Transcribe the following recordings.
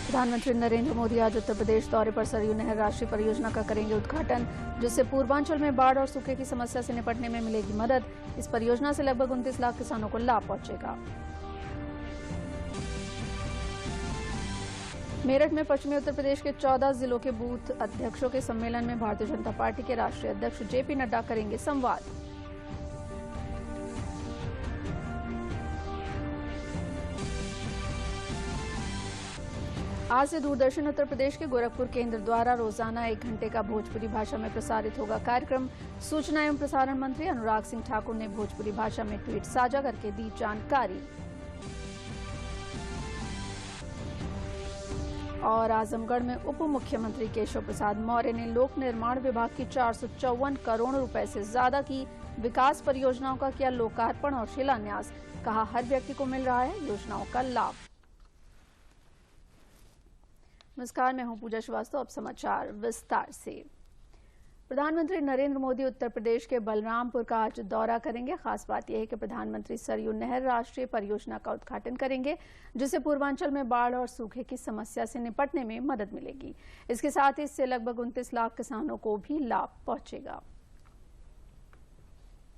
प्रधानमंत्री नरेंद्र मोदी आज उत्तर प्रदेश दौरे पर सरयू नहर राष्ट्रीय परियोजना का करेंगे उद्घाटन, जिससे पूर्वांचल में बाढ़ और सूखे की समस्या से निपटने में मिलेगी मदद। इस परियोजना से लगभग 29 लाख किसानों को लाभ पहुंचेगा। मेरठ में पश्चिमी उत्तर प्रदेश के 14 जिलों के बूथ अध्यक्षों के सम्मेलन में भारतीय जनता पार्टी के राष्ट्रीय अध्यक्ष जेपी नड्डा करेंगे संवाद। आज से दूरदर्शन उत्तर प्रदेश के गोरखपुर केंद्र द्वारा रोजाना 1 घंटे का भोजपुरी भाषा में प्रसारित होगा कार्यक्रम। सूचना एवं प्रसारण मंत्री अनुराग सिंह ठाकुर ने भोजपुरी भाषा में ट्वीट साझा करके दी जानकारी। और आजमगढ़ में उप मुख्यमंत्री केशव प्रसाद मौर्य ने लोक निर्माण विभाग की 454 करोड़ रुपए से ज्यादा की विकास परियोजनाओं का किया लोकार्पण और शिलान्यास। कहा, हर व्यक्ति को मिल रहा है योजनाओं का लाभ। नमस्कार, मैं हूं पूजा श्रीवास्तव। अब समाचार विस्तार से। प्रधानमंत्री नरेंद्र मोदी उत्तर प्रदेश के बलरामपुर का आज दौरा करेंगे। खास बात यह है कि प्रधानमंत्री सरयू नहर राष्ट्रीय परियोजना का उद्घाटन करेंगे, जिससे पूर्वांचल में बाढ़ और सूखे की समस्या से निपटने में मदद मिलेगी। इसके साथ ही इससे लगभग 29 लाख किसानों को भी लाभ पहुंचेगा।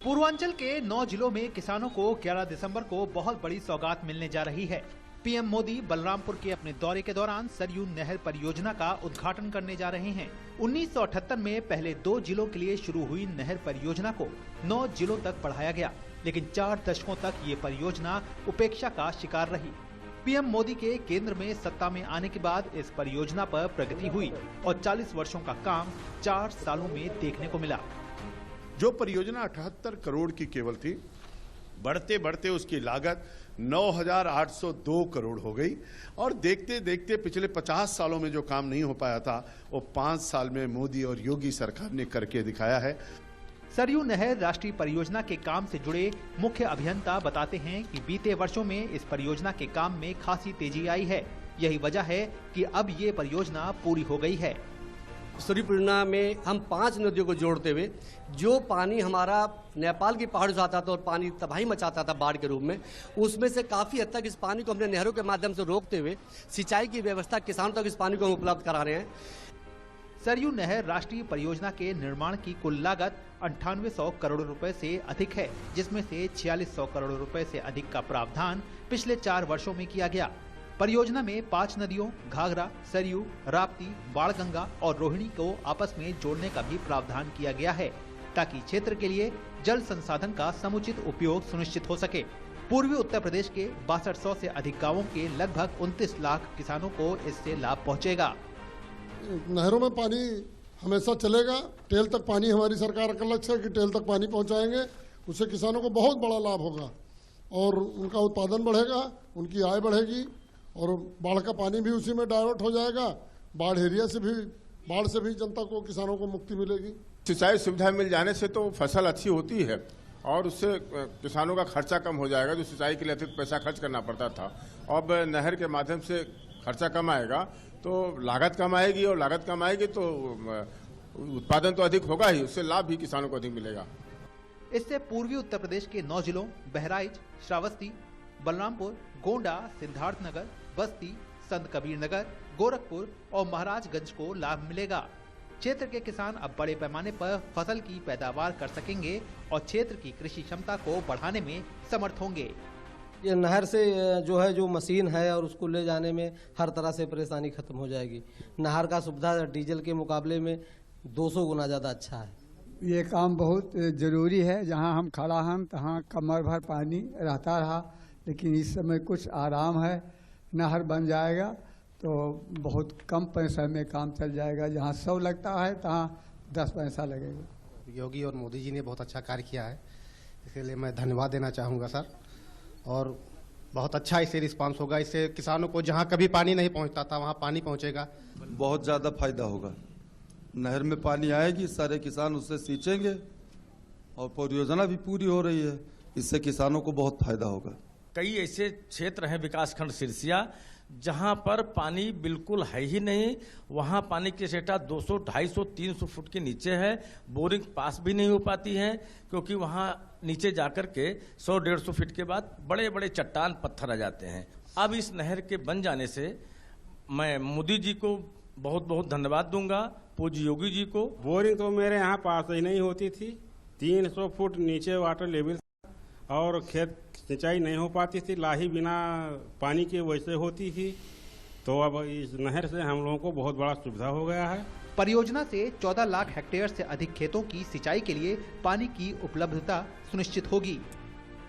पूर्वांचल के 9 जिलों में किसानों को 11 दिसंबर को बहुत बड़ी सौगात मिलने जा रही है। पीएम मोदी बलरामपुर के अपने दौरे के दौरान सरयू नहर परियोजना का उद्घाटन करने जा रहे हैं। 1978 में पहले 2 जिलों के लिए शुरू हुई नहर परियोजना को 9 जिलों तक बढ़ाया गया, लेकिन 4 दशकों तक ये परियोजना उपेक्षा का शिकार रही। पीएम मोदी के केंद्र में सत्ता में आने के बाद इस परियोजना पर प्रगति हुई और 40 वर्षों का काम 4 सालों में देखने को मिला। जो परियोजना 78 करोड़ की केवल थी, बढ़ते बढ़ते उसकी लागत 9,802 करोड़ हो गई और देखते देखते पिछले 50 सालों में जो काम नहीं हो पाया था वो 5 साल में मोदी और योगी सरकार ने करके दिखाया है। सरयू नहर राष्ट्रीय परियोजना के काम से जुड़े मुख्य अभियंता बताते हैं कि बीते वर्षों में इस परियोजना के काम में खासी तेजी आई है। यही वजह है कि अब ये परियोजना पूरी हो गई है। सरयू परियोजना में हम 5 नदियों को जोड़ते हुए जो पानी हमारा नेपाल की पहाड़ों से आता था और पानी तबाही मचाता था बाढ़ के रूप में, उसमें से काफी हद तक इस पानी को हमने नहरों के माध्यम से रोकते हुए सिंचाई की व्यवस्था किसानों तक इस पानी को हम उपलब्ध करा रहे हैं। सरयू नहर राष्ट्रीय परियोजना के निर्माण की कुल लागत 9800 करोड़ रुपए से अधिक है, जिसमें से 4600 करोड़ रुपए से अधिक का प्रावधान पिछले 4 वर्षों में किया गया। परियोजना में 5 नदियों घाघरा, सरयू, राप्ती, बाणगंगा और रोहिणी को आपस में जोड़ने का भी प्रावधान किया गया है, ताकि क्षेत्र के लिए जल संसाधन का समुचित उपयोग सुनिश्चित हो सके। पूर्वी उत्तर प्रदेश के 6200 से अधिक गांवों के लगभग 29 लाख किसानों को इससे लाभ पहुंचेगा। नहरों में पानी हमेशा चलेगा। टेल तक पानी हमारी सरकार का लक्ष्य है कि टेल तक पानी पहुंचाएंगे। उससे किसानों को बहुत बड़ा लाभ होगा और उनका उत्पादन बढ़ेगा, उनकी आय बढ़ेगी और बाढ़ का पानी भी उसी में डाइवर्ट हो जाएगा। बाढ़ एरिया से भी, बाढ़ से भी जनता को, किसानों को मुक्ति मिलेगी। सिंचाई सुविधा मिल जाने से तो फसल अच्छी होती है और उससे किसानों का खर्चा कम हो जाएगा। जो सिंचाई के लिए अतिरिक्त पैसा खर्च करना पड़ता था, अब नहर के माध्यम से खर्चा कम आएगा तो लागत कम आएगी और लागत कम आएगी तो उत्पादन तो अधिक होगा ही, उससे लाभ भी किसानों को अधिक मिलेगा। इससे पूर्वी उत्तर प्रदेश के 9 जिलों बहराइच, श्रावस्ती, बलरामपुर, गोंडा, सिद्धार्थनगर, बस्ती, संत कबीर नगर, गोरखपुर और महाराजगंज को लाभ मिलेगा। क्षेत्र के किसान अब बड़े पैमाने पर फसल की पैदावार कर सकेंगे और क्षेत्र की कृषि क्षमता को बढ़ाने में समर्थ होंगे। ये नहर से जो मशीन है और उसको ले जाने में हर तरह से परेशानी खत्म हो जाएगी। नहर का सुविधा डीजल के मुकाबले में 200 गुना ज़्यादा अच्छा है। ये काम बहुत जरूरी है। जहाँ हम खड़ा हैं तहाँ कमर भर पानी रहता रहा, लेकिन इस समय कुछ आराम है। नहर बन जाएगा तो बहुत कम पैसे में काम चल जाएगा। जहाँ 100 लगता है तहाँ 10 पैसा लगेगा। योगी और मोदी जी ने बहुत अच्छा कार्य किया है, इसके लिए मैं धन्यवाद देना चाहूँगा सर। और बहुत अच्छा इससे रिस्पांस होगा। इससे किसानों को जहाँ कभी पानी नहीं पहुँचता था वहाँ पानी पहुँचेगा। बहुत ज़्यादा फायदा होगा। नहर में पानी आएगी, सारे किसान उससे सींचेंगे और परियोजना भी पूरी हो रही है, इससे किसानों को बहुत फायदा होगा। कई ऐसे क्षेत्र हैं विकासखंड सिरसिया जहां पर पानी बिल्कुल है ही नहीं। वहां पानी की सतह 200, 250, 300 फुट के नीचे है। बोरिंग पास भी नहीं हो पाती है क्योंकि वहां नीचे जाकर के 100-150 फीट के बाद बड़े बड़े चट्टान पत्थर आ जाते हैं। अब इस नहर के बन जाने से मैं मोदी जी को बहुत बहुत धन्यवाद दूंगा, पूज्य योगी जी को। बोरिंग तो मेरे यहाँ पास ही नहीं होती थी, 300 फुट नीचे वाटर लेवल था और खेत सिंचाई नहीं हो पाती थी, लाही बिना पानी के वैसे होती थी। तो अब इस नहर से हम लोगों को बहुत बड़ा सुविधा हो गया है। परियोजना से 14 लाख हेक्टेयर से अधिक खेतों की सिंचाई के लिए पानी की उपलब्धता सुनिश्चित होगी।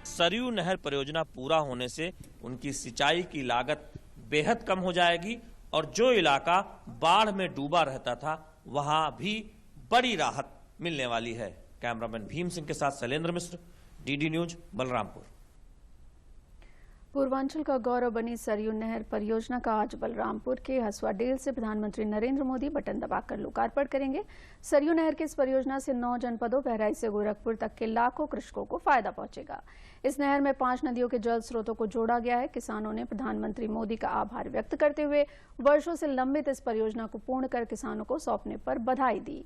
सरयू नहर परियोजना पूरा होने से उनकी सिंचाई की लागत बेहद कम हो जाएगी और जो इलाका बाढ़ में डूबा रहता था वहां भी बड़ी राहत मिलने वाली है। कैमरामैन भीम सिंह के साथ शैलेंद्र मिश्र, डीडी न्यूज, बलरामपुर। पूर्वांचल का गौरव बनी सरयू नहर परियोजना का आज बलरामपुर के हसुआडेल से प्रधानमंत्री नरेंद्र मोदी बटन दबाकर लोकार्पण करेंगे। सरयू नहर की इस परियोजना से 9 जनपदों बहराइच से गोरखपुर तक के लाखों कृषकों को फायदा पहुंचेगा। इस नहर में 5 नदियों के जल स्रोतों को जोड़ा गया है। किसानों ने प्रधानमंत्री मोदी का आभार व्यक्त करते हुए वर्षों से लंबित इस परियोजना को पूर्ण कर किसानों को सौंपने पर बधाई दी।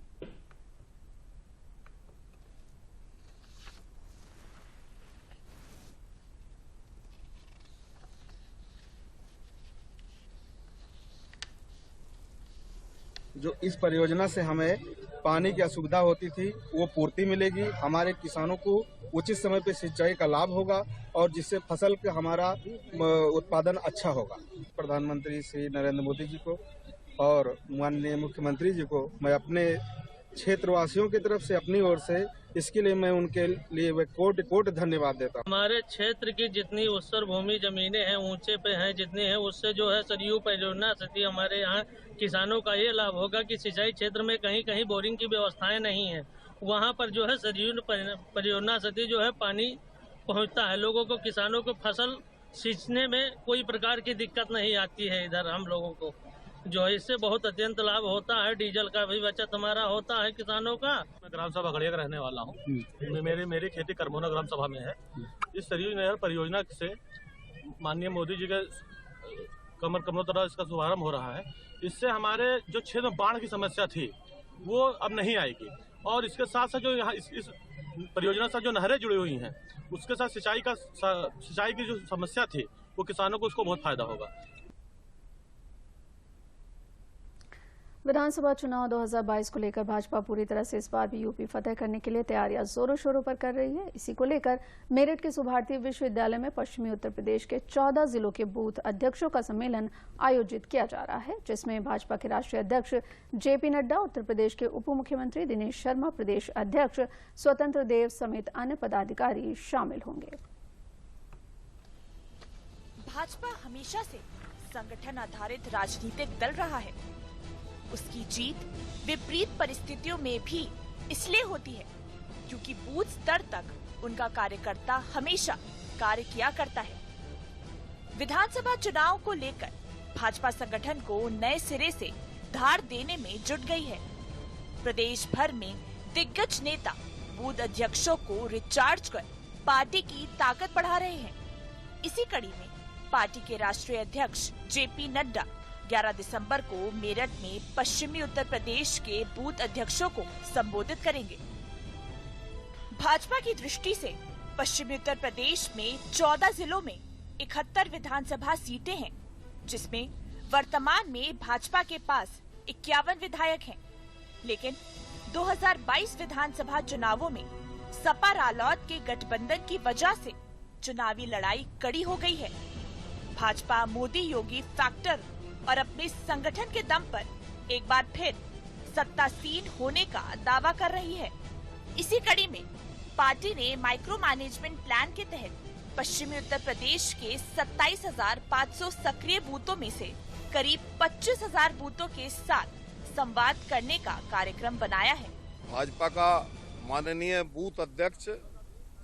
जो इस परियोजना से हमें पानी की असुविधा होती थी वो पूर्ति मिलेगी, हमारे किसानों को उचित समय पे सिंचाई का लाभ होगा और जिससे फसल का हमारा उत्पादन अच्छा होगा। प्रधानमंत्री श्री नरेंद्र मोदी जी को और माननीय मुख्यमंत्री जी को मैं अपने क्षेत्रवासियों की तरफ से अपनी ओर से इसके लिए मैं उनके लिए कोटि कोटि धन्यवाद देता हूँ। हमारे क्षेत्र की जितनी उत्सर भूमि जमीनें हैं, ऊंचे पे हैं जितनी हैं, उससे जो है सरयू परियोजना से हमारे यहाँ किसानों का ये लाभ होगा कि सिंचाई क्षेत्र में कहीं कहीं बोरिंग की व्यवस्थाएं नहीं है, वहाँ पर जो है सरयू परियोजना से जो है पानी पहुँचता है लोगों को, किसानों को फसल सींचने में कोई प्रकार की दिक्कत नहीं आती है। इधर हम लोगों को जो है इससे बहुत अत्यंत लाभ होता है, डीजल का भी बचत हमारा होता है किसानों का। मैं ग्राम सभा गड़िया का रहने वाला हूँ। मेरी खेती करमोना ग्राम सभा में है। इस सरयू नहर परियोजना से माननीय मोदी जी के कमर तरह इसका शुभारंभ हो रहा है। इससे हमारे जो क्षेत्र में बाढ़ की समस्या थी वो अब नहीं आएगी और इसके साथ साथ जो यहाँ इस परियोजना से जो नहरें जुड़ी हुई हैं उसके साथ सिंचाई की जो समस्या थी वो किसानों को उसको बहुत फायदा होगा। विधानसभा चुनाव 2022 को लेकर भाजपा पूरी तरह से इस बार भी यूपी फतेह करने के लिए तैयारियां जोरों शोरों पर कर रही है। इसी को लेकर मेरठ के सुभारती विश्वविद्यालय में पश्चिमी उत्तर प्रदेश के 14 जिलों के बूथ अध्यक्षों का सम्मेलन आयोजित किया जा रहा है, जिसमें भाजपा के राष्ट्रीय अध्यक्ष जेपी नड्डा, उत्तर प्रदेश के उप मुख्यमंत्री दिनेश शर्मा, प्रदेश अध्यक्ष स्वतंत्र देव समेत अन्य पदाधिकारी शामिल होंगे। भाजपा हमेशा से संगठन आधारित राजनीतिक दल रहा है। उसकी जीत विपरीत परिस्थितियों में भी इसलिए होती है क्योंकि बूथ स्तर तक उनका कार्यकर्ता हमेशा कार्य किया करता है। विधानसभा चुनाव को लेकर भाजपा संगठन को नए सिरे से धार देने में जुट गई है। प्रदेश भर में दिग्गज नेता बूथ अध्यक्षों को रिचार्ज कर पार्टी की ताकत बढ़ा रहे हैं। इसी कड़ी में पार्टी के राष्ट्रीय अध्यक्ष जेपी नड्डा 11 दिसंबर को मेरठ में पश्चिमी उत्तर प्रदेश के बूथ अध्यक्षों को संबोधित करेंगे। भाजपा की दृष्टि से पश्चिमी उत्तर प्रदेश में 14 जिलों में 71 विधानसभा सीटें हैं, जिसमें वर्तमान में भाजपा के पास 51 विधायक हैं। लेकिन 2022 विधानसभा चुनावों में सपा रालोद के गठबंधन की वजह से चुनावी लड़ाई कड़ी हो गई है। भाजपा मोदी योगी फैक्टर और अपने संगठन के दम पर एक बार फिर सत्तासीन होने का दावा कर रही है। इसी कड़ी में पार्टी ने माइक्रो मैनेजमेंट प्लान के तहत पश्चिमी उत्तर प्रदेश के 27,500 सक्रिय बूथों में से करीब 25,000 बूथों के साथ संवाद करने का कार्यक्रम बनाया है। भाजपा का माननीय बूथ अध्यक्ष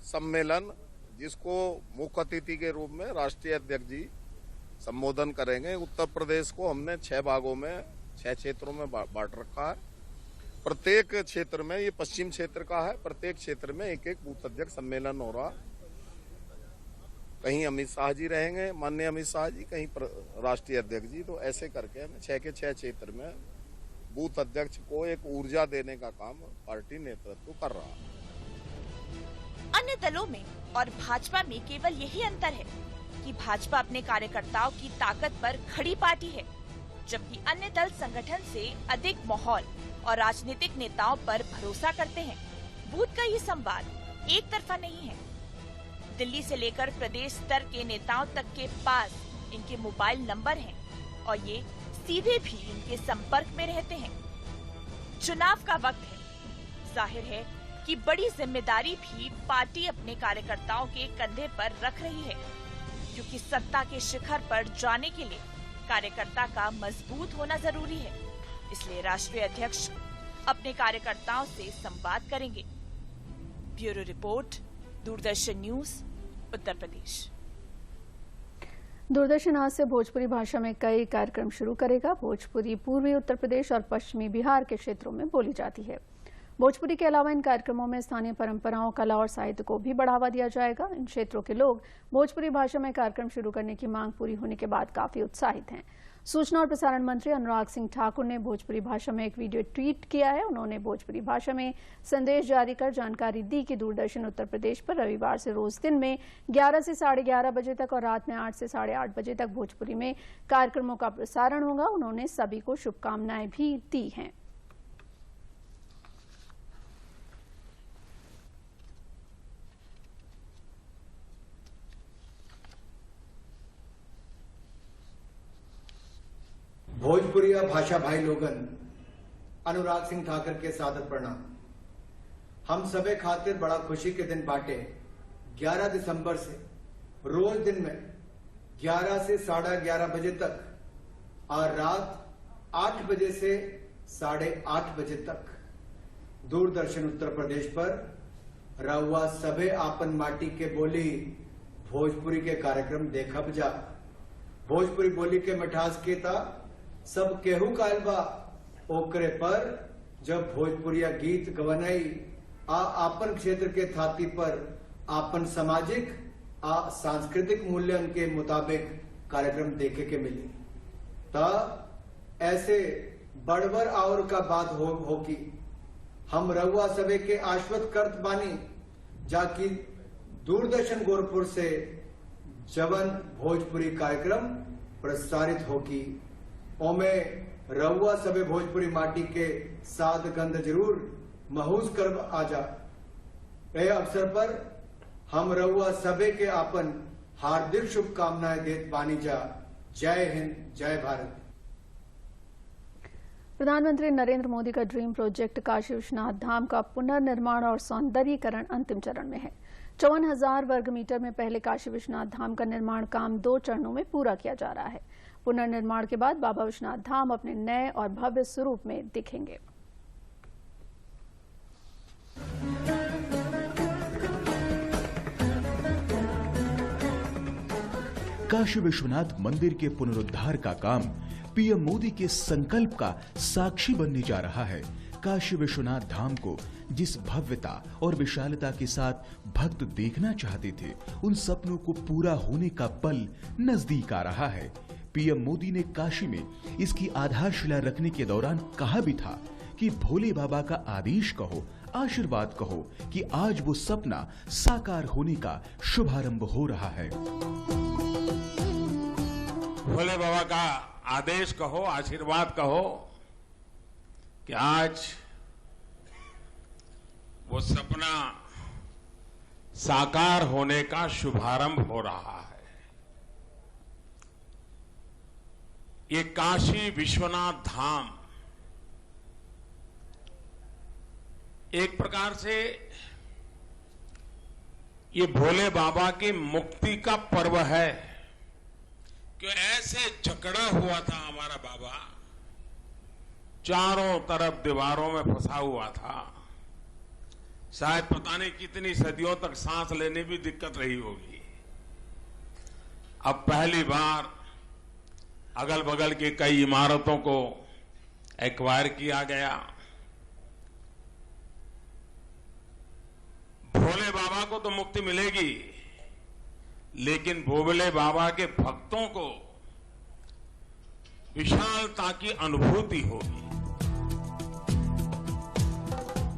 सम्मेलन, जिसको मुख्य अतिथि के रूप में राष्ट्रीय अध्यक्ष जी संबोधन करेंगे। उत्तर प्रदेश को हमने 6 भागों में 6 क्षेत्रों में बांट रखा है। प्रत्येक क्षेत्र में, ये पश्चिम क्षेत्र का है, प्रत्येक क्षेत्र में एक बूथ अध्यक्ष सम्मेलन हो रहा। कहीं अमित शाह जी रहेंगे, माननीय अमित शाह जी, कहीं राष्ट्रीय अध्यक्ष जी। तो ऐसे करके हमें 6 के 6 क्षेत्र में बूथ अध्यक्ष को एक ऊर्जा देने का काम पार्टी नेतृत्व कर रहा है। अन्य दलों में और भाजपा में केवल यही अंतर है कि भाजपा अपने कार्यकर्ताओं की ताकत पर खड़ी पार्टी है, जबकि अन्य दल संगठन से अधिक माहौल और राजनीतिक नेताओं पर भरोसा करते हैं। बूथ का ये संवाद एक तरफा नहीं है। दिल्ली से लेकर प्रदेश स्तर के नेताओं तक के पास इनके मोबाइल नंबर हैं और ये सीधे भी इनके संपर्क में रहते हैं। चुनाव का वक्त है, जाहिर है कि बड़ी जिम्मेदारी भी पार्टी अपने कार्यकर्ताओं के कंधे पर रख रही है, क्योंकि सत्ता के शिखर पर जाने के लिए कार्यकर्ता का मजबूत होना जरूरी है। इसलिए राष्ट्रीय अध्यक्ष अपने कार्यकर्ताओं से संवाद करेंगे। Bureau report, Doordarshan news, Uttar Pradesh. Doordarshan आज से भोजपुरी भाषा में कई कार्यक्रम शुरू करेगा। भोजपुरी पूर्वी उत्तर प्रदेश और पश्चिमी बिहार के क्षेत्रों में बोली जाती है। भोजपुरी के अलावा इन कार्यक्रमों में स्थानीय परंपराओं, कला और साहित्य को भी बढ़ावा दिया जाएगा। इन क्षेत्रों के लोग भोजपुरी भाषा में कार्यक्रम शुरू करने की मांग पूरी होने के बाद काफी उत्साहित हैं। सूचना और प्रसारण मंत्री अनुराग सिंह ठाकुर ने भोजपुरी भाषा में एक वीडियो ट्वीट किया है। उन्होंने भोजपुरी भाषा में संदेश जारी कर जानकारी दी कि दूरदर्शन उत्तर प्रदेश पर रविवार से रोज दिन में 11 से 11:30 बजे तक और रात में 8 से 8:30 बजे तक भोजपुरी में कार्यक्रमों का प्रसारण होगा। उन्होंने सभी को शुभकामनाएं भी दी हैं। भोजपुरिया भाषा भाई लोगन, अनुराग सिंह ठाकुर के सादर प्रणाम। हम सबे खातिर बड़ा खुशी के दिन बाटे। 11 दिसंबर से रोज दिन में 11 से 11:30 बजे तक और रात 8 बजे से 8:30 बजे तक दूरदर्शन उत्तर प्रदेश पर रउआ सबे आपन माटी के बोली भोजपुरी के कार्यक्रम देखब जा। भोजपुरी बोली के मिठास के ता सब केहू कायल बा, ओकरे पर जब भोजपुरिया गीत गवनई आपन क्षेत्र के थाती पर आपन सामाजिक सांस्कृतिक मूल्यन के मुताबिक कार्यक्रम देखे के मिली ता ऐसे बड़वर और का बात हो कि हम रउआ सबे के आश्वस्त करत बानी जाकि दूरदर्शन गोरखपुर से जवन भोजपुरी कार्यक्रम प्रसारित होगी ओमे रउआ सबे भोजपुरी माटी के साद गंध जरूर महूस कर आजा। ए अवसर पर हम रउआ सबे के आपन हार्दिक शुभकामनाएं देत बानी जा। जय हिंद, जय भारत। प्रधानमंत्री नरेंद्र मोदी का ड्रीम प्रोजेक्ट काशी विश्वनाथ धाम का पुनर्निर्माण और सौंदर्यीकरण अंतिम चरण में है। 54,000 वर्ग मीटर में पहले काशी विश्वनाथ धाम का निर्माण काम 2 चरणों में पूरा किया जा रहा है। पुनर्निर्माण के बाद बाबा विश्वनाथ धाम अपने नए और भव्य स्वरूप में दिखेंगे। काशी विश्वनाथ मंदिर के पुनरुद्धार का काम पीएम मोदी के संकल्प का साक्षी बनने जा रहा है। काशी विश्वनाथ धाम को जिस भव्यता और विशालता के साथ भक्त देखना चाहते थे, उन सपनों को पूरा होने का पल नजदीक आ रहा है। पीएम मोदी ने काशी में इसकी आधारशिला रखने के दौरान कहा भी था कि भोले बाबा का आदेश कहो, आशीर्वाद कहो कि आज वो सपना साकार होने का शुभारंभ हो रहा है। भोले बाबा का आदेश कहो, आशीर्वाद कहो कि आज वो सपना साकार होने का शुभारंभ हो रहा है। ये काशी विश्वनाथ धाम एक प्रकार से ये भोले बाबा की मुक्ति का पर्व है कि ऐसे जकड़ा हुआ था हमारा बाबा, चारों तरफ दीवारों में फंसा हुआ था। शायद पता नहीं कितनी सदियों तक सांस लेने भी दिक्कत रही होगी। अब पहली बार अगल बगल की कई इमारतों को एक्वायर किया गया। भोले बाबा को तो मुक्ति मिलेगी, लेकिन भोले बाबा के भक्तों को विशालता की अनुभूति होगी।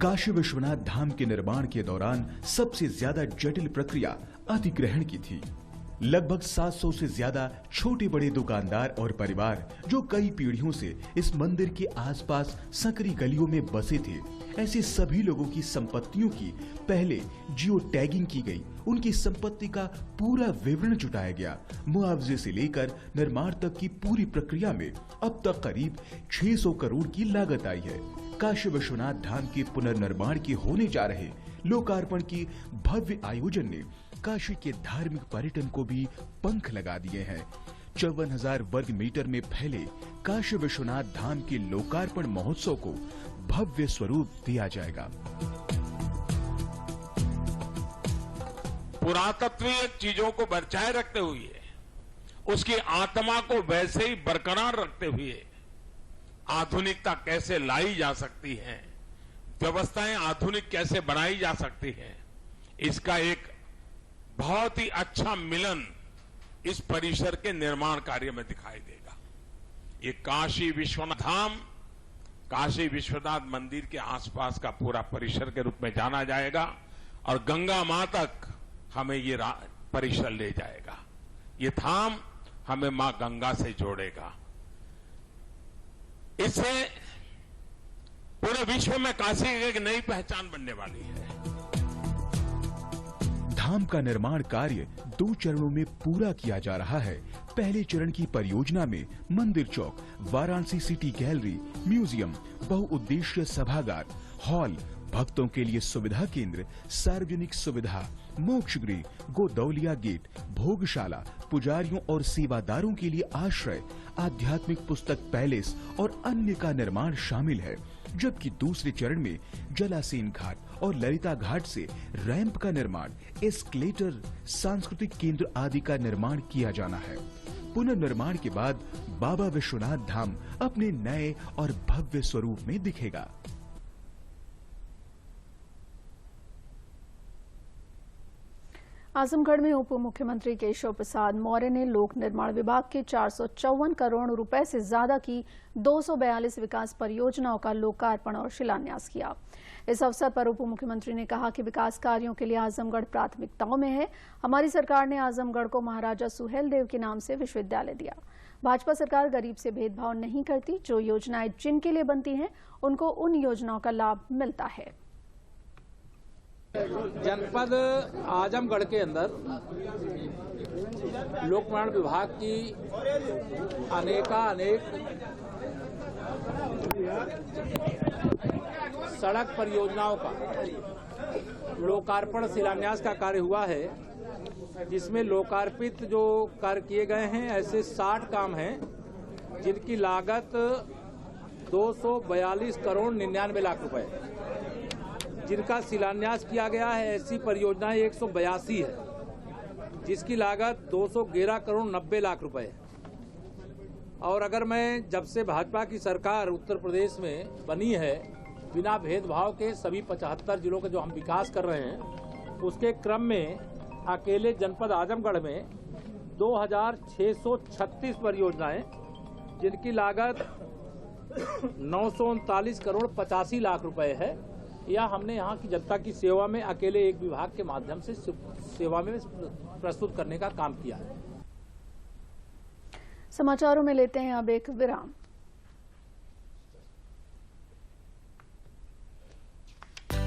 काशी विश्वनाथ धाम के निर्माण के दौरान सबसे ज्यादा जटिल प्रक्रिया अधिग्रहण की थी। लगभग 700 से ज्यादा छोटे बड़े दुकानदार और परिवार जो कई पीढ़ियों से इस मंदिर के आसपास संकरी गलियों में बसे थे, ऐसे सभी लोगों की संपत्तियों की पहले जियो टैगिंग की गई। उनकी संपत्ति का पूरा विवरण जुटाया गया। मुआवजे से लेकर निर्माण तक की पूरी प्रक्रिया में अब तक करीब 600 करोड़ की लागत आई है। काशी विश्वनाथ धाम के पुनर्निर्माण के होने जा रहे लोकार्पण की भव्य आयोजन ने काशी के धार्मिक पर्यटन को भी पंख लगा दिए हैं। 54,000 वर्ग मीटर में फैले काशी विश्वनाथ धाम के लोकार्पण महोत्सव को भव्य स्वरूप दिया जाएगा। पुरातत्वीय चीजों को बचाए रखते हुए, उसकी आत्मा को वैसे ही बरकरार रखते हुए आधुनिकता कैसे लाई जा सकती है, व्यवस्थाएं आधुनिक कैसे बनाई जा सकती है, इसका एक बहुत ही अच्छा मिलन इस परिसर के निर्माण कार्य में दिखाई देगा। ये काशी विश्वनाथ धाम, काशी विश्वनाथ मंदिर के आसपास का पूरा परिसर के रूप में जाना जाएगा और गंगा मां तक हमें ये परिसर ले जाएगा। ये धाम हमें मां गंगा से जोड़ेगा। इससे पूरे विश्व में काशी की एक नई पहचान बनने वाली है। धाम का निर्माण कार्य 2 चरणों में पूरा किया जा रहा है। पहले चरण की परियोजना में मंदिर चौक, वाराणसी सिटी गैलरी, म्यूजियम, बहुउद्देश्य सभागार, हॉल, भक्तों के लिए सुविधा केंद्र, सार्वजनिक सुविधा, मोक्ष गृह, गोदौलिया गेट, भोगशाला, पुजारियों और सेवादारों के लिए आश्रय, आध्यात्मिक पुस्तक पैलेस और अन्य का निर्माण शामिल है। जबकि दूसरे चरण में जलासीन घाट और ललिता घाट से रैंप का निर्माण, एस्केलेटर, सांस्कृतिक केंद्र आदि का निर्माण किया जाना है। पुनर्निर्माण के बाद बाबा विश्वनाथ धाम अपने नए और भव्य स्वरूप में दिखेगा। आजमगढ़ में उप मुख्यमंत्री केशव प्रसाद मौर्य ने लोक निर्माण विभाग के 454 करोड़ रुपए से ज्यादा की 242 विकास परियोजनाओं का लोकार्पण और शिलान्यास किया। इस अवसर पर उप मुख्यमंत्री ने कहा कि विकास कार्यों के लिए आजमगढ़ प्राथमिकताओं में है। हमारी सरकार ने आजमगढ़ को महाराजा सुहेलदेव के नाम से विश्वविद्यालय दिया। भाजपा सरकार गरीब से भेदभाव नहीं करती। जो योजनाएं जिनके लिए बनती हैं, उनको उन योजनाओं का लाभ मिलता है। जनपद आजमगढ़ के अंदर लोक निर्माण विभाग की अनेक सड़क परियोजनाओं का लोकार्पण शिलान्यास का कार्य हुआ है, जिसमें लोकार्पित जो कार्य किए गए हैं ऐसे 60 काम हैं जिनकी लागत 242 करोड़ 99 लाख रुपए। जिनका शिलान्यास किया गया है ऐसी परियोजनाएं 182 है जिसकी लागत 211 करोड़ 90 लाख रुपए है। और अगर मैं जब से भाजपा की सरकार उत्तर प्रदेश में बनी है, बिना भेदभाव के सभी 75 जिलों का जो हम विकास कर रहे हैं, उसके क्रम में अकेले जनपद आजमगढ़ में 2636 परियोजनाएं जिनकी लागत 939 करोड़ 85 लाख रुपए है, या हमने यहाँ की जनता की सेवा में अकेले एक विभाग के माध्यम से सेवा में प्रस्तुत करने का काम किया है। समाचारों में लेते हैं अब एक विराम।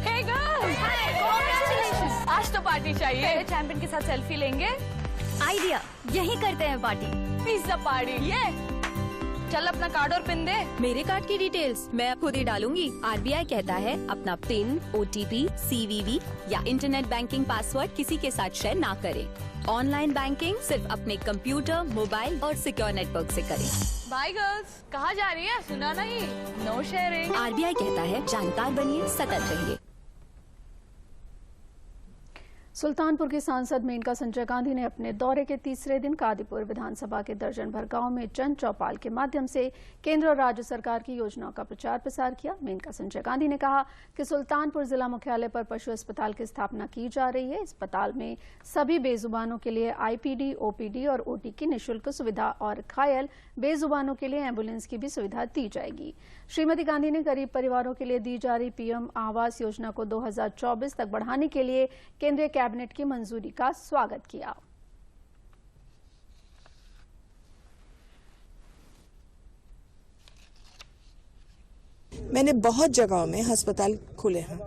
Hey girls! Hi! Congratulations! आज तो पार्टी चाहिए। पहले चैंपियन के साथ सेल्फी लेंगे। आइडिया, यही करते हैं पार्टी। Pizza party. ये चल अपना कार्ड और पिन दे। मेरे कार्ड की डिटेल्स मैं खुद ही डालूंगी। आरबीआई कहता है अपना पिन, ओटीपी, सीवीवी या इंटरनेट बैंकिंग पासवर्ड किसी के साथ शेयर ना करें। ऑनलाइन बैंकिंग सिर्फ अपने कंप्यूटर, मोबाइल और सिक्योर नेटवर्क से करें। बाय गर्ल्स, कहाँ जा रही है? सुना नहीं? No sharing. आरबीआई कहता है जानकार बनिए, सतर्क रहिए। सुल्तानपुर के सांसद मेनका संजय गांधी ने अपने दौरे के तीसरे दिन कादीपुर विधानसभा के दर्जन भर गांव में जन चौपाल के माध्यम से केंद्र और राज्य सरकार की योजनाओं का प्रचार प्रसार किया। मेनका संजय गांधी ने कहा कि सुल्तानपुर जिला मुख्यालय पर पशु अस्पताल की स्थापना की जा रही है। अस्पताल में सभी बेजुबानों के लिए आईपीडी, ओपीडी और ओटी की निःशुल्क सुविधा और घायल बेजुबानों के लिए एम्बुलेंस की भी सुविधा दी जाएगी। श्रीमती गांधी ने गरीब परिवारों के लिए दी जा रही पीएम आवास योजना को 2024 तक बढ़ाने के लिए केंद्रीय कैबिनेट की मंजूरी का स्वागत किया। मैंने बहुत जगहों में अस्पताल खोले हैं,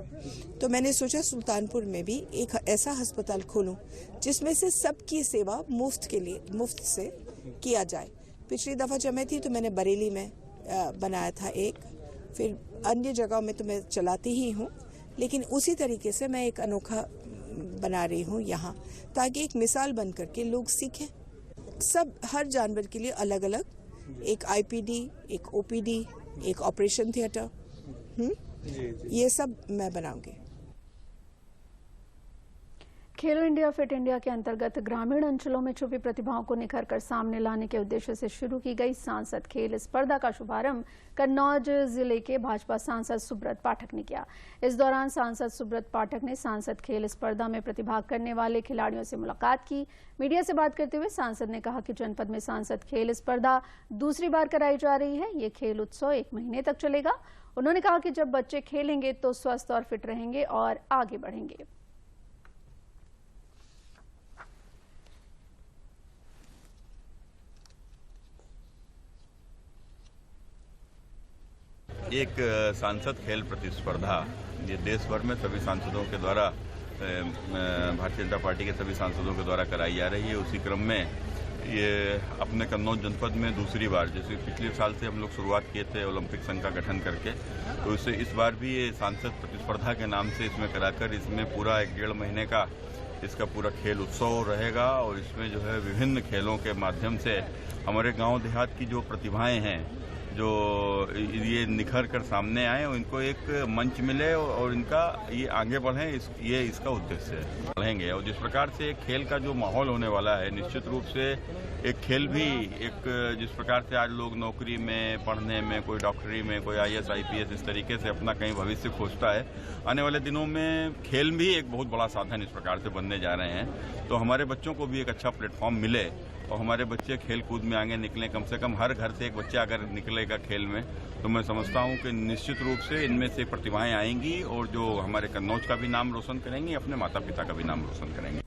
तो मैंने सोचा सुल्तानपुर में भी एक ऐसा अस्पताल खोलूं जिसमें से सबकी सेवा मुफ्त से किया जाए। पिछली दफ़ा जब मैं थी तो मैंने बरेली में बनाया था एक, फिर अन्य जगहों में तो मैं चलाती ही हूँ, लेकिन उसी तरीके से मैं एक अनोखा बना रही हूँ यहाँ, ताकि एक मिसाल बन करके लोग सीखें। सब हर जानवर के लिए अलग अलग, एक आईपीडी, एक ओपीडी, एक ऑपरेशन थिएटर, ये सब मैं बनाऊंगी। खेलो इंडिया फिट इंडिया के अंतर्गत ग्रामीण अंचलों में छुपी प्रतिभाओं को निखर कर सामने लाने के उद्देश्य से शुरू की गई सांसद खेल स्पर्धा का शुभारंभ कन्नौज जिले के भाजपा सांसद सुब्रत पाठक ने किया। इस दौरान सांसद सुब्रत पाठक ने सांसद खेल स्पर्धा में प्रतिभाग करने वाले खिलाड़ियों से मुलाकात की। मीडिया से बात करते हुए सांसद ने कहा कि जनपद में सांसद खेल स्पर्धा दूसरी बार कराई जा रही है। ये खेल उत्सव 1 महीने तक चलेगा। उन्होंने कहा कि जब बच्चे खेलेंगे तो स्वस्थ और फिट रहेंगे और आगे बढ़ेंगे। एक सांसद खेल प्रतिस्पर्धा ये देश भर में सभी सांसदों के द्वारा, भारतीय जनता पार्टी के सभी सांसदों के द्वारा कराई जा रही है। उसी क्रम में ये अपने कन्नौज जनपद में दूसरी बार, जैसे पिछले साल से हम लोग शुरुआत किए थे ओलंपिक संघ का गठन करके, तो इससे इस बार भी ये सांसद प्रतिस्पर्धा के नाम से इसमें कराकर इसमें पूरा 1-1.5 महीने का इसका पूरा खेल उत्सव रहेगा। और इसमें जो है विभिन्न खेलों के माध्यम से हमारे गाँव देहात की जो प्रतिभाएँ हैं, जो ये निखर कर सामने आए, इनको एक मंच मिले और इनका ये आगे बढ़े, ये इसका उद्देश्य है। बढ़ेंगे और जिस प्रकार से एक खेल का जो माहौल होने वाला है, निश्चित रूप से एक खेल भी एक जिस प्रकार से आज लोग नौकरी में, पढ़ने में, कोई डॉक्टरी में, कोई IAS IPS इस तरीके से अपना कहीं भविष्य खोजता है, आने वाले दिनों में खेल भी एक बहुत बड़ा साधन इस प्रकार से बनने जा रहे हैं। तो हमारे बच्चों को भी एक अच्छा प्लेटफॉर्म मिले और हमारे बच्चे खेल कूद में आगे निकलें। कम से कम हर घर से एक बच्चा अगर निकलेगा खेल में, तो मैं समझता हूं कि निश्चित रूप से इनमें से प्रतिभाएं आएंगी और जो हमारे कन्नौज का भी नाम रोशन करेंगी, अपने माता पिता का भी नाम रोशन करेंगे।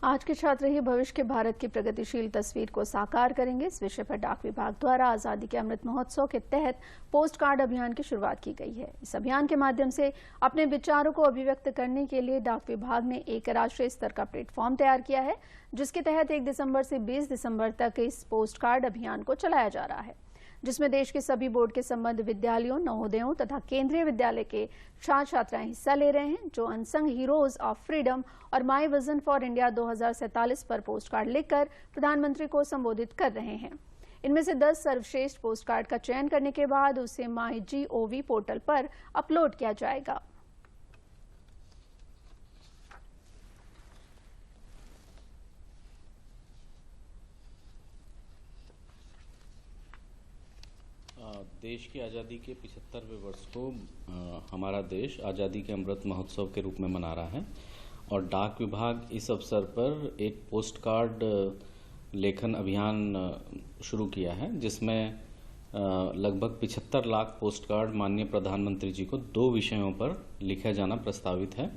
आज के छात्र ही भविष्य के भारत की प्रगतिशील तस्वीर को साकार करेंगे। इस विषय पर डाक विभाग द्वारा आजादी के अमृत महोत्सव के तहत पोस्ट कार्ड अभियान की शुरुआत की गई है। इस अभियान के माध्यम से अपने विचारों को अभिव्यक्त करने के लिए डाक विभाग ने एक राष्ट्रीय स्तर का प्लेटफॉर्म तैयार किया है, जिसके तहत 1 दिसंबर से 20 दिसंबर तक इस पोस्ट कार्ड अभियान को चलाया जा रहा है, जिसमें देश के सभी बोर्ड के संबद्ध विद्यालयों, नवोदयों तथा केंद्रीय विद्यालय के छात्र छात्राएं हिस्सा ले रहे हैं, जो अनसंग हीरोज ऑफ फ्रीडम और माई विजन फॉर इंडिया 2047 पर पोस्ट कार्ड लिखकर प्रधानमंत्री को संबोधित कर रहे हैं। इनमें से 10 सर्वश्रेष्ठ पोस्ट कार्ड का चयन करने के बाद उसे MyGov पोर्टल पर अपलोड किया जाएगा। देश की आज़ादी के 75वें वर्ष को हमारा देश आज़ादी के अमृत महोत्सव के रूप में मना रहा है और डाक विभाग इस अवसर पर एक पोस्ट कार्ड लेखन अभियान शुरू किया है, जिसमें लगभग 75 लाख पोस्ट कार्ड माननीय प्रधानमंत्री जी को 2 विषयों पर लिखा जाना प्रस्तावित है,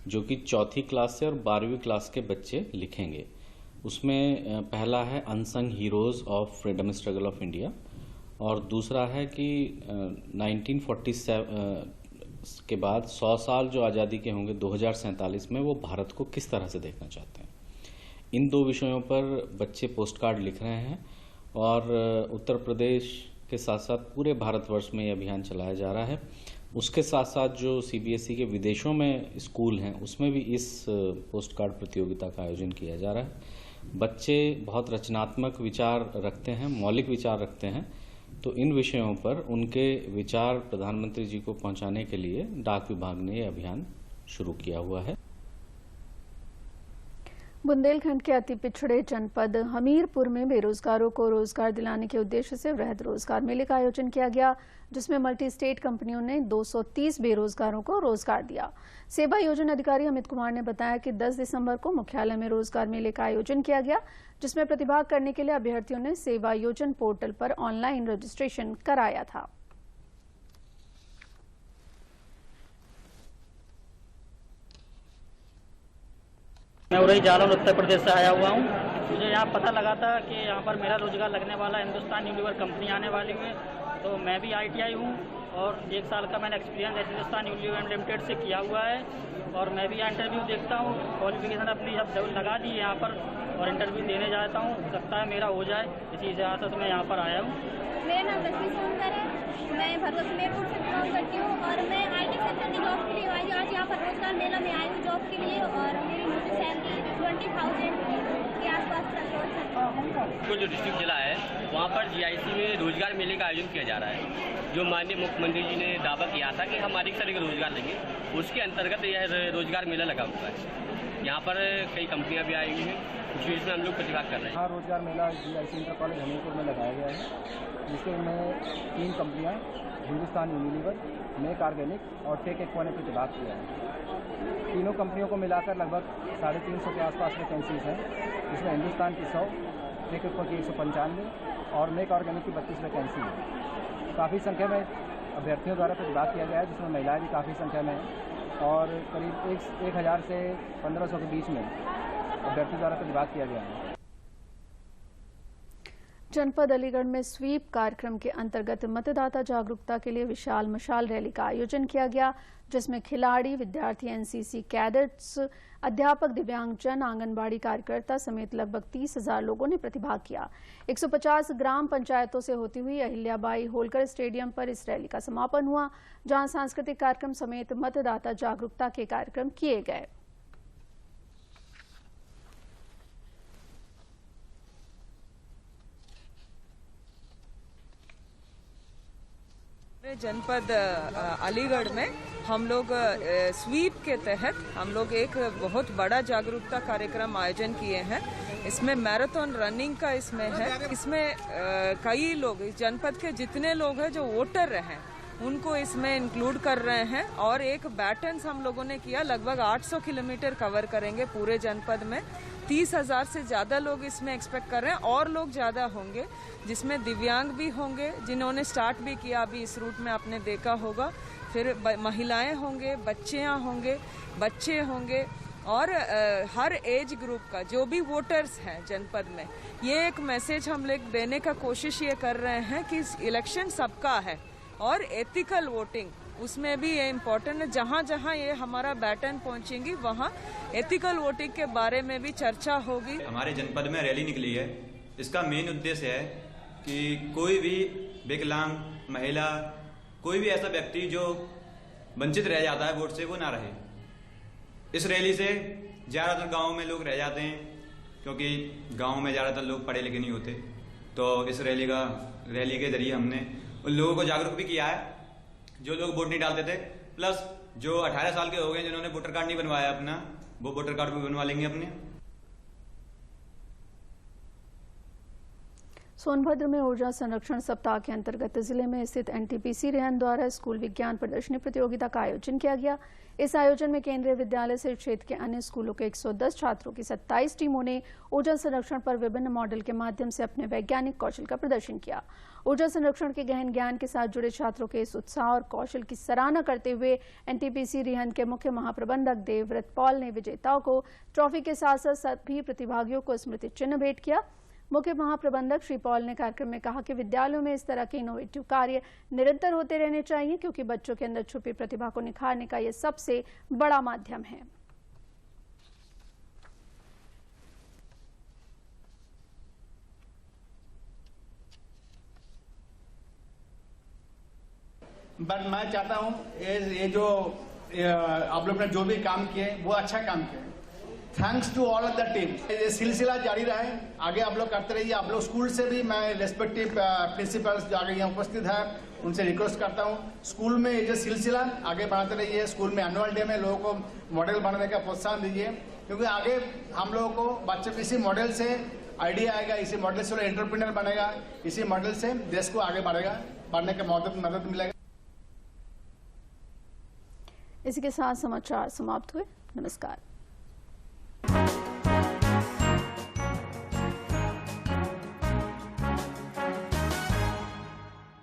जो कि 4th क्लास से और 12वीं क्लास के बच्चे लिखेंगे। उसमें पहला है unsung heroes of freedom struggle of India और दूसरा है कि 1947 के बाद 100 साल जो आज़ादी के होंगे 2047 में, वो भारत को किस तरह से देखना चाहते हैं। इन 2 विषयों पर बच्चे पोस्ट कार्ड लिख रहे हैं और उत्तर प्रदेश के साथ साथ पूरे भारतवर्ष में ये अभियान चलाया जा रहा है। उसके साथ साथ जो CBSE के विदेशों में स्कूल हैं, उसमें भी इस पोस्ट कार्ड प्रतियोगिता का आयोजन किया जा रहा है। बच्चे बहुत रचनात्मक विचार रखते हैं, मौलिक विचार रखते हैं, तो इन विषयों पर उनके विचार प्रधानमंत्री जी को पहुंचाने के लिए डाक विभाग ने यह अभियान शुरू किया हुआ है। बुंदेलखंड के अति पिछड़े जनपद हमीरपुर में बेरोजगारों को रोजगार दिलाने के उद्देश्य से वृहद रोजगार मेले का आयोजन किया गया, जिसमें मल्टी स्टेट कंपनियों ने 230 बेरोजगारों को रोजगार दिया। सेवा योजना अधिकारी अमित कुमार ने बताया कि 10 दिसंबर को मुख्यालय में रोजगार मेले का आयोजन किया गया, जिसमें प्रतिभाग करने के लिए अभ्यर्थियों ने सेवा योजना पोर्टल पर ऑनलाइन रजिस्ट्रेशन कराया था। मैं उरई जालौन उत्तर प्रदेश से आया हुआ हूँ। मुझे यहाँ पता लगा था कि यहाँ पर मेरा रोजगार लगने वाला, हिंदुस्तान यूनिलीवर कंपनी आने वाली है तो मैं भी ITI हूँ और 1 साल का मैंने एक्सपीरियंस हिंदुस्तान यूनिलीवर लिमिटेड से किया हुआ है और मैं भी यहाँ इंटरव्यू देखता हूँ। क्वालिफिकेशन अपनी अब लगा दी है यहाँ पर और इंटरव्यू देने जाता हूँ, हो सकता है मेरा हो जाए, इसी से आता तो मैं यहाँ पर आया हूँ। मेरा नाम लक्ष्मी सोनकर है, मैं भरत मेरपुर से बिलोंग करती हूँ और मैं IT सेक्टर की जॉब के लिए आई हूँ। आज यहाँ पर रोजगार मेला में आई हूँ जॉब के लिए और मेरी मुझे सैलरी 20,000 के आसपास को जो डिस्ट्रिक्ट जिला है वहाँ पर GIC में रोजगार मेले का आयोजन किया जा रहा है। जो माननीय मुख्यमंत्री जी ने दावा किया था कि हम अधिक से अधिक रोजगार देंगे, उसके अंतर्गत यह रोजगार मेला लगा हुआ है। यहाँ पर कई कंपनियाँ भी आई हुई हैं, जिसमें हम लोग प्रतिभाग कर रहे हैं। हाँ, रोजगार मेला GIC इंटर कॉलेज हमीरपुर में लगाया गया है, जिसमें 3 कंपनियाँ हिंदुस्तान यूनिलीवर, मेक ऑर्गेनिक और टेक एक्वा ने प्रतिभाग किया है। तीनों कंपनियों को मिलाकर लगभग 350 के आसपास वैकेंसीज हैं, जिसमें हिंदुस्तान की 100, टेक एक्वा की 195 और मेक ऑर्गेनिक की 32 वैकेंसी है। काफ़ी संख्या में अभ्यर्थियों द्वारा प्रतिभाग किया गया है, जिसमें महिलाएं भी काफ़ी संख्या में हैं और करीब 1000 से 1500 के बीच में अभ्यर्थी द्वारा प्रतिभाग किया गया है। जनपद अलीगढ़ में स्वीप कार्यक्रम के अंतर्गत मतदाता जागरूकता के लिए विशाल मशाल रैली का आयोजन किया गया, जिसमें खिलाड़ी, विद्यार्थी, NCC कैडेट्स, अध्यापक, दिव्यांगजन, आंगनबाड़ी कार्यकर्ता समेत लगभग 30,000 लोगों ने प्रतिभाग किया। 150 ग्राम पंचायतों से होती हुई अहिल्याबाई होलकर स्टेडियम पर इस रैली का समापन हुआ, जहां सांस्कृतिक कार्यक्रम समेत मतदाता जागरूकता के कार्यक्रम किए गए। जनपद अलीगढ़ में हम लोग स्वीप के तहत हम लोग एक बहुत बड़ा जागरूकता कार्यक्रम आयोजन किए हैं। इसमें मैराथन रनिंग का इसमें है। इसमें कई लोग, इस जनपद के जितने लोग हैं जो वोटर हैं उनको इसमें इंक्लूड कर रहे हैं और एक बैटन्स हम लोगों ने किया। लगभग 800 किलोमीटर कवर करेंगे पूरे जनपद में। 30,000 से ज़्यादा लोग इसमें एक्सपेक्ट कर रहे हैं और लोग ज़्यादा होंगे, जिसमें दिव्यांग भी होंगे जिन्होंने स्टार्ट भी किया अभी इस रूट में, आपने देखा होगा। फिर महिलाएं होंगे, बच्चे होंगे और हर एज ग्रुप का जो भी वोटर्स हैं जनपद में, ये एक मैसेज हम लोग देने का कोशिश ये कर रहे हैं कि इलेक्शन सबका है और एथिकल वोटिंग उसमें भी ये इम्पोर्टेंट है। जहाँ जहाँ ये हमारा बैटन पहुँचेंगी वहाँ एथिकल वोटिंग के बारे में भी चर्चा होगी। हमारे जनपद में रैली निकली है। इसका मेन उद्देश्य है कि कोई भी विकलांग, महिला, कोई भी ऐसा व्यक्ति जो वंचित रह जाता है वोट से, वो ना रहे। इस रैली से ज़्यादातर गाँव में लोग रह जाते हैं, क्योंकि गाँव में ज़्यादातर लोग पढ़े लिखे नहीं होते। तो इस रैली के जरिए हमने उन लोगों को जागरूक भी किया है जो लोग वोट नहीं डालते थे, प्लस जो 18 साल के हो गए जिन्होंने वोटर कार्ड नहीं बनवाया अपना, वो वोटर कार्ड भी बनवा लेंगे अपने। सोनभद्र में ऊर्जा संरक्षण सप्ताह के अंतर्गत जिले में स्थित NTPC रेहन द्वारा स्कूल विज्ञान प्रदर्शनी प्रतियोगिता का आयोजन किया गया। इस आयोजन में केंद्रीय विद्यालय से क्षेत्र के अन्य स्कूलों के 110 छात्रों की 27 टीमों ने ऊर्जा संरक्षण पर विभिन्न मॉडल के माध्यम से अपने वैज्ञानिक कौशल का प्रदर्शन किया। ऊर्जा संरक्षण के गहन ज्ञान के साथ जुड़े छात्रों के इस उत्साह और कौशल की सराहना करते हुए NTPC रेहन के मुख्य महाप्रबंधक देवव्रत पॉल ने विजेताओं को ट्रॉफी के साथ साथ सभी प्रतिभागियों को स्मृति चिन्ह भेंट किया। मुख्य महाप्रबंधक श्री पॉल ने कार्यक्रम में कहा कि विद्यालयों में इस तरह के इनोवेटिव कार्य निरंतर होते रहने चाहिए, क्योंकि बच्चों के अंदर छुपी प्रतिभा को निखारने का यह सबसे बड़ा माध्यम है। बट मैं चाहता हूं ये जो आप लोग ने जो भी काम किए वो अच्छा काम किया। Thanks to all of the team. ये सिलसिला जारी रहे, आगे आप लोग करते रहिए। आप लोग स्कूल से भी मैं रेस्पेक्टिव प्रिंसिपल्स जो आगे यहाँ उपस्थित है उनसे रिक्वेस्ट करता हूँ, स्कूल में ये जो सिलसिला आगे बढ़ाते रहिए। स्कूल में एनुअल डे में लोगों को मॉडल बनाने का प्रोत्साहन दीजिए, क्योंकि आगे हम लोगों को बच्चों को इसी मॉडल से आइडिया आएगा, इसी मॉडल से एंटरप्रेन्योर बनेगा, इसी मॉडल से देश को आगे बढ़ने का मदद मिलेगा। इसी के साथ समाचार समाप्त हुए। नमस्कार।